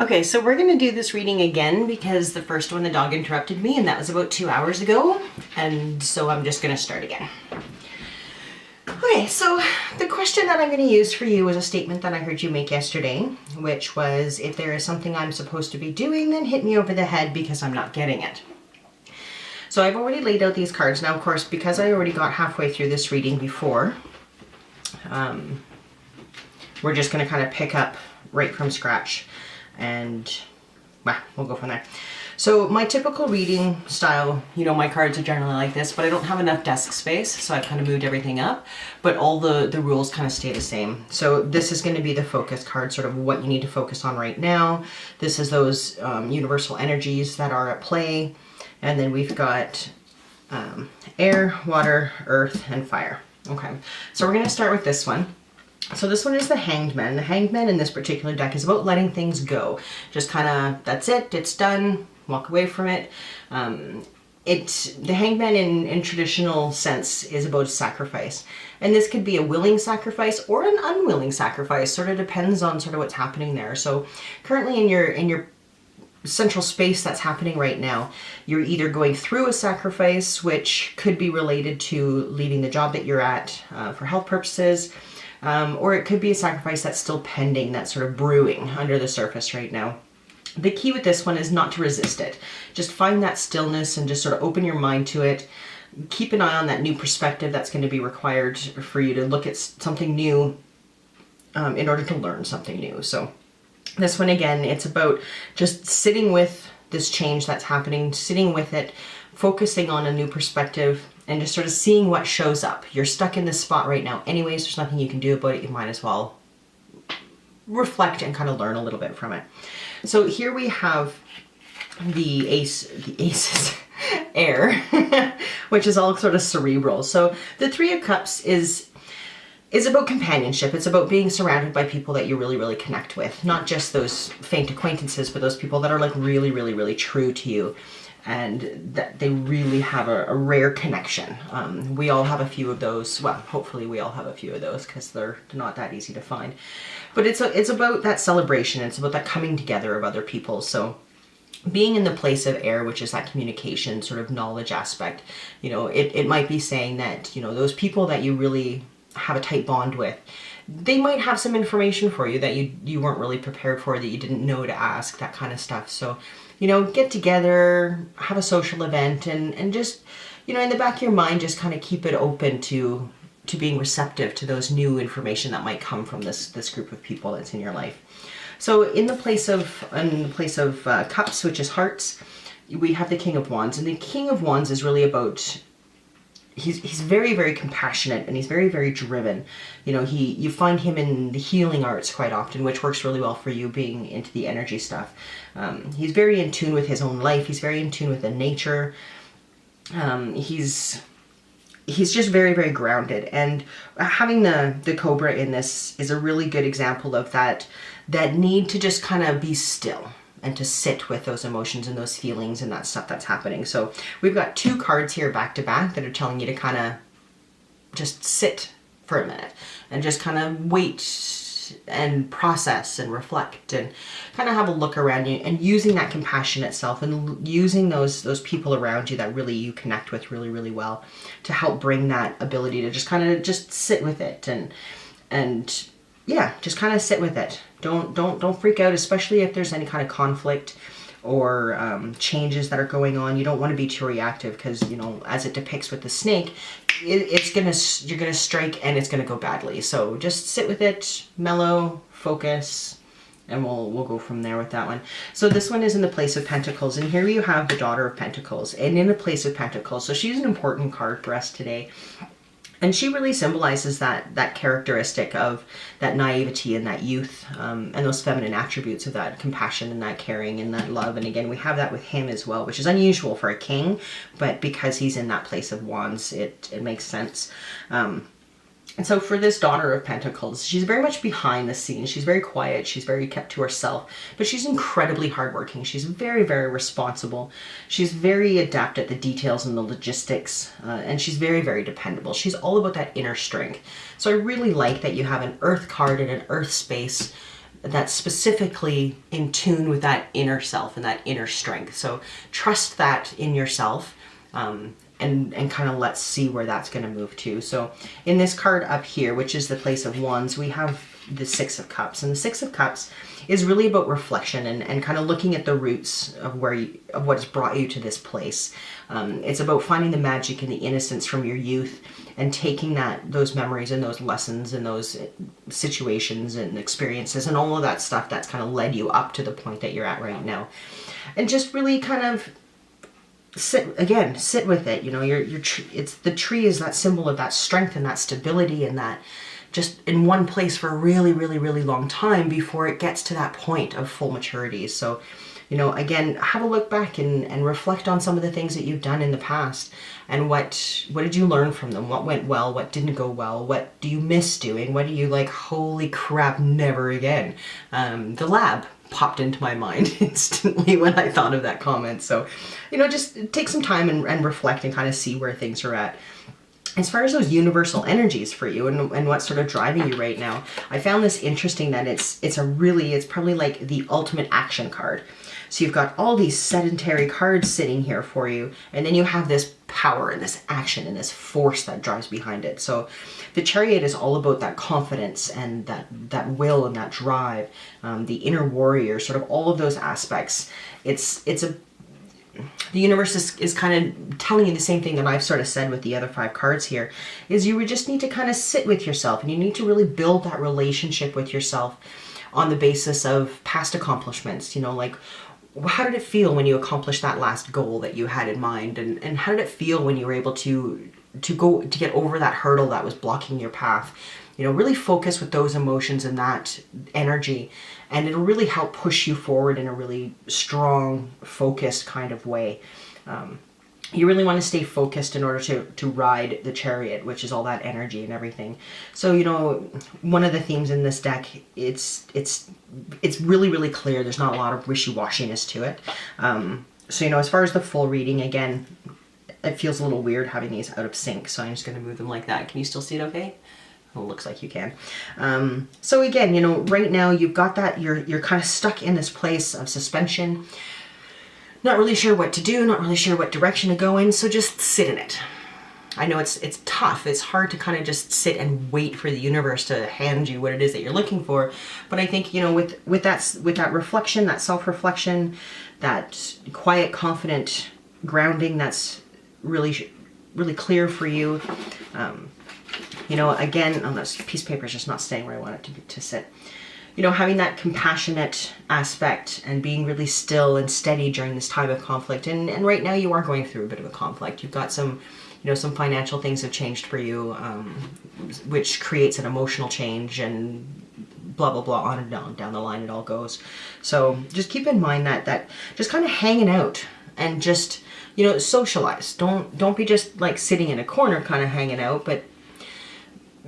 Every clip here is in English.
Okay, so we're gonna do this reading again because the first one the dog interrupted me and that was about 2 hours ago. And so I'm just gonna start again. Okay, so the question that I'm gonna use for you was a statement that I heard you make yesterday, which was, if there is something I'm supposed to be doing, then hit me over the head because I'm not getting it. So I've already laid out these cards. Now, of course, because I already got halfway through this reading before, we're just gonna kind of pick up right from scratch. And well, we'll go from there. So my typical reading style, you know, my cards are generally like this, but I don't have enough desk space, so I've kind of moved everything up, but all the rules kind of stay the same. So this is going to be the focus card, sort of what you need to focus on right now. This is those universal energies that are at play. And then we've got air, water, earth, and fire. Okay, so we're going to start with this one. So this one is the Hanged Man. The Hanged Man in this particular deck is about letting things go. Just kind of, that's it, it's done, walk away from it. The Hanged Man in traditional sense is about sacrifice. And this could be a willing sacrifice or an unwilling sacrifice, sort of depends on sort of what's happening there. So currently in your central space that's happening right now, you're either going through a sacrifice, which could be related to leaving the job that you're at for health purposes, or it could be a sacrifice that's still pending, that's sort of brewing under the surface right now. The key with this one is not to resist it. Just find that stillness and just sort of open your mind to it. Keep an eye on that new perspective that's going to be required for you to look at something new in order to learn something new. So this one, again, it's about just sitting with this change that's happening, sitting with it, focusing on a new perspective, and just sort of seeing what shows up. You're stuck in this spot right now anyways, there's nothing you can do about it. You might as well reflect and kind of learn a little bit from it. So here we have the aces, air, which is all sort of cerebral. So the Three of Cups is about companionship. It's about being surrounded by people that you really, really connect with. Not just those faint acquaintances, but those people that are like really, really, really true to you. And that they really have a rare connection. We all have a few of those. Well, hopefully we all have a few of those because they're not that easy to find. But it's about that celebration. It's about that coming together of other people. So being in the place of air, which is that communication sort of knowledge aspect, you know, it might be saying that, you know, those people that you really have a tight bond with, they might have some information for you that you weren't really prepared for, that you didn't know to ask, that kind of stuff. So, you know, get together, have a social event, and just, you know, in the back of your mind, just kind of keep it open to being receptive to those new information that might come from this group of people that's in your life. So in the place of cups, which is hearts, we have the King of Wands, and the King of Wands is really about, he's very, very compassionate, and he's very, very driven. You know, you find him in the healing arts quite often, which works really well for you being into the energy stuff. He's very in tune with his own life. He's very in tune with the nature. He's just very, very grounded. And having the Cobra in this is a really good example of that need to just kind of be still and to sit with those emotions and those feelings and that stuff that's happening. So we've got two cards here back to back that are telling you to kind of just sit for a minute and just kind of wait and process and reflect and kind of have a look around you, and using that compassion itself and using those people around you that really you connect with really, really well to help bring that ability to just kind of just sit with it and yeah, just kind of sit with it. Don't freak out, especially if there's any kind of conflict or changes that are going on. You don't want to be too reactive because, you know, as it depicts with the snake, you're gonna strike and it's gonna go badly. So just sit with it, mellow, focus, and we'll go from there with that one. So this one is in the place of Pentacles, and here you have the Daughter of Pentacles, and in the place of Pentacles. So she's an important card for us today. And she really symbolizes that characteristic of that naivety and that youth, and those feminine attributes of that compassion and that caring and that love. And again, we have that with him as well, which is unusual for a king, but because he's in that place of wands, it makes sense. And so for this Daughter of Pentacles, she's very much behind the scenes. She's very quiet. She's very kept to herself, but she's incredibly hardworking. She's very, very responsible. She's very adept at the details and the logistics, and she's very, very dependable. She's all about that inner strength. So I really like that you have an Earth card in an Earth space that's specifically in tune with that inner self and that inner strength. So trust that in yourself, and kind of let's see where that's going to move to. So in this card up here, which is the Place of Wands, we have the Six of Cups. And the Six of Cups is really about reflection and kind of looking at the roots of of what has brought you to this place. It's about finding the magic and the innocence from your youth and taking those memories and those lessons and those situations and experiences and all of that stuff that's kind of led you up to the point that you're at right now. And just really kind of sit with it. You know, it's the tree is that symbol of that strength and that stability and that just in one place for a really, really, really long time before it gets to that point of full maturity. So, you know, again, have a look back and reflect on some of the things that you've done in the past and what did you learn from them? What went well? What didn't go well? What do you miss doing? What do you like, holy crap, never again? The lab popped into my mind instantly when I thought of that comment. So, you know, just take some time and reflect and kind of see where things are at. As far as those universal energies for you and what's sort of driving you right now, I found this interesting that it's probably like the ultimate action card. So you've got all these sedentary cards sitting here for you, and then you have this power and this action and this force that drives behind it. So the Chariot is all about that confidence and that will and that drive, the inner warrior, sort of all of those aspects. The universe is kind of telling you the same thing that I've sort of said with the other 5 cards here, is you would just need to kind of sit with yourself and you need to really build that relationship with yourself on the basis of past accomplishments. You know, like, how did it feel when you accomplished that last goal that you had in mind? And how did it feel when you were able to get over that hurdle that was blocking your path? You know, really focus with those emotions and that energy, and it'll really help push you forward in a really strong, focused kind of way. You really want to stay focused in order to ride the Chariot, which is all that energy and everything. So, you know, one of the themes in this deck, it's really, really clear. There's not a lot of wishy-washiness to it. So, you know, as far as the full reading, again, it feels a little weird having these out of sync, so I'm just going to move them like that. Can you still see it okay? Well, it looks like you can. So again, you know, right now you've got that, you're kind of stuck in this place of suspension, not really sure what to do, not really sure what direction to go in, so just sit in it. I know it's tough. It's hard to kind of just sit and wait for the universe to hand you what it is that you're looking for. But I think, you know, with that reflection, that self-reflection, that quiet, confident grounding, that's really, really clear for you. You know, again, oh, this piece of paper is just not staying where I want it to sit. You know, having that compassionate aspect and being really still and steady during this time of conflict. And right now you are going through a bit of a conflict. You've got some, you know, some financial things have changed for you, which creates an emotional change and blah, blah, blah, on and down the line it all goes. So just keep in mind that just kind of hanging out and just, you know, socialize. Don't be just like sitting in a corner kind of hanging out, but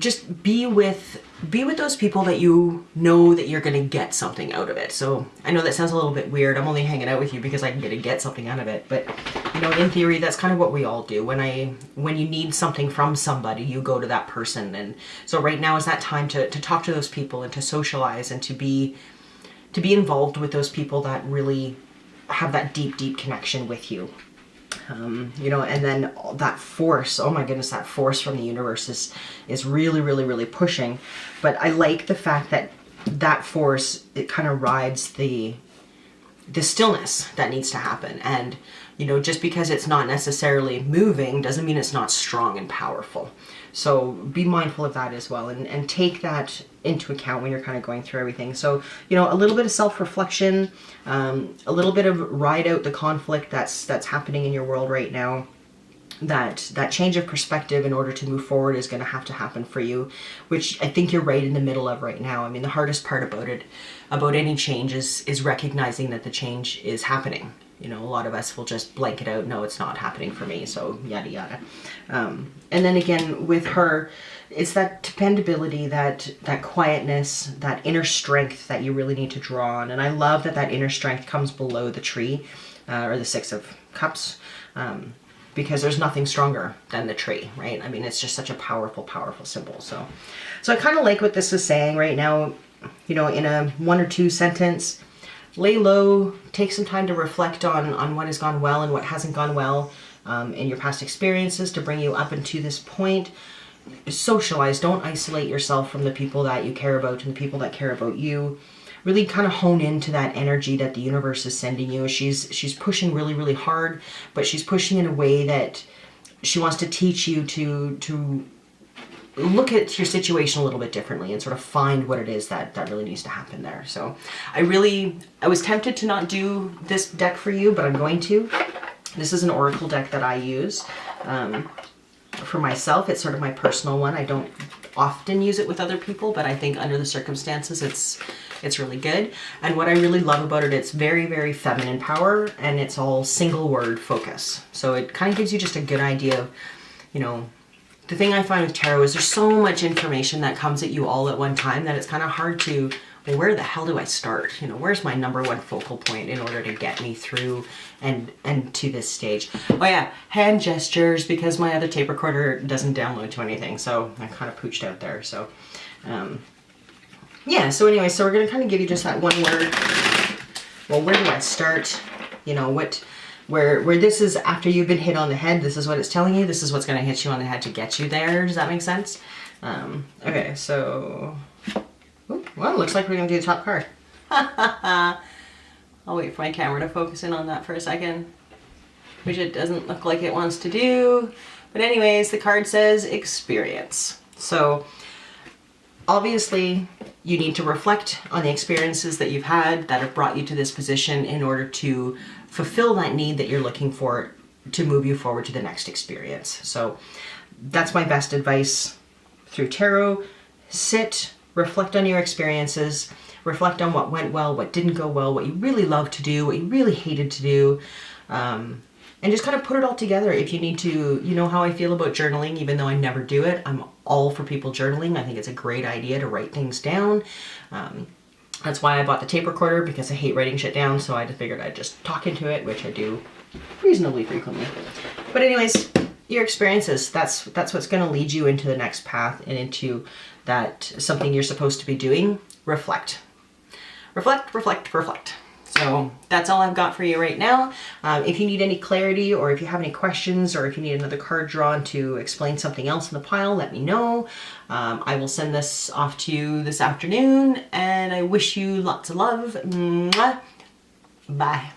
just be with those people that you know that you're going to get something out of it. So I know that sounds a little bit weird. I'm only hanging out with you because I can get something out of it. But, you know, in theory, that's kind of what we all do. When you need something from somebody, you go to that person. And so right now is that time to talk to those people and to socialize and to be involved with those people that really have that deep, deep connection with you. You know, and then that force, oh my goodness, that force from the universe is really, really, really pushing. But I like the fact that force, it kind of rides the stillness that needs to happen. And, you know, just because it's not necessarily moving doesn't mean it's not strong and powerful. So be mindful of that as well, and take that into account when you're kind of going through everything. So, you know, a little bit of self-reflection, a little bit of ride out the conflict that's happening in your world right now. That change of perspective in order to move forward is going to have to happen for you, which I think you're right in the middle of right now. I mean, the hardest part about any change is recognizing that the change is happening. You know, a lot of us will just blank it out. No, it's not happening for me. So yada, yada. And then again, with her, it's that dependability, that quietness, that inner strength that you really need to draw on. And I love that inner strength comes below the tree, or the Six of Cups, because there's nothing stronger than the tree, right? I mean, it's just such a powerful, powerful symbol. So I kind of like what this is saying right now. you know, in a 1 or 2 sentence. Lay low, take some time to reflect on what has gone well and what hasn't gone well in your past experiences to bring you up into this point. Socialize, don't isolate yourself from the people that you care about and the people that care about you. Really kind of hone into that energy that the universe is sending you. She's pushing really, really hard, but she's pushing in a way that she wants to teach you to look at your situation a little bit differently and sort of find what it is that really needs to happen there. So I was tempted to not do this deck for you, but I'm going to. This is an oracle deck that I use for myself. It's sort of my personal one. I don't often use it with other people, but I think under the circumstances it's really good. And what I really love about it, it's very, very feminine power, and it's all single word focus. So it kind of gives you just a good idea of, you know, the thing I find with tarot is there's so much information that comes at you all at one time that it's kind of hard to, well, where the hell do I start? You know, where's my number one focal point in order to get me through and to this stage? Oh yeah, hand gestures, because my other tape recorder doesn't download to anything, so I kind of pooched out there. So yeah, so anyway, so we're gonna kind of give you just that one word. Well, where do I start? You know, where this is after you've been hit on the head, this is what it's telling you. This is what's going to hit you on the head to get you there. Does that make sense? Okay, so, well, it looks like we're going to do the top card. I'll wait for my camera to focus in on that for a second, which it doesn't look like it wants to do. But anyways, the card says experience. So obviously you need to reflect on the experiences that you've had that have brought you to this position in order to fulfill that need that you're looking for to move you forward to the next experience. So that's my best advice through tarot. Sit, reflect on your experiences, reflect on what went well, what didn't go well, what you really loved to do, what you really hated to do, and just kind of put it all together. If you need to, you know how I feel about journaling, even though I never do it. I'm all for people journaling. I think it's a great idea to write things down. That's why I bought the tape recorder, because I hate writing shit down, so I just figured I'd just talk into it, which I do reasonably frequently. But anyways, your experiences, that's what's going to lead you into the next path and into that something you're supposed to be doing. Reflect. Reflect, reflect, reflect. So that's all I've got for you right now. If you need any clarity, or if you have any questions, or if you need another card drawn to explain something else in the pile, let me know. I will send this off to you this afternoon, and I wish you lots of love. Mwah. Bye.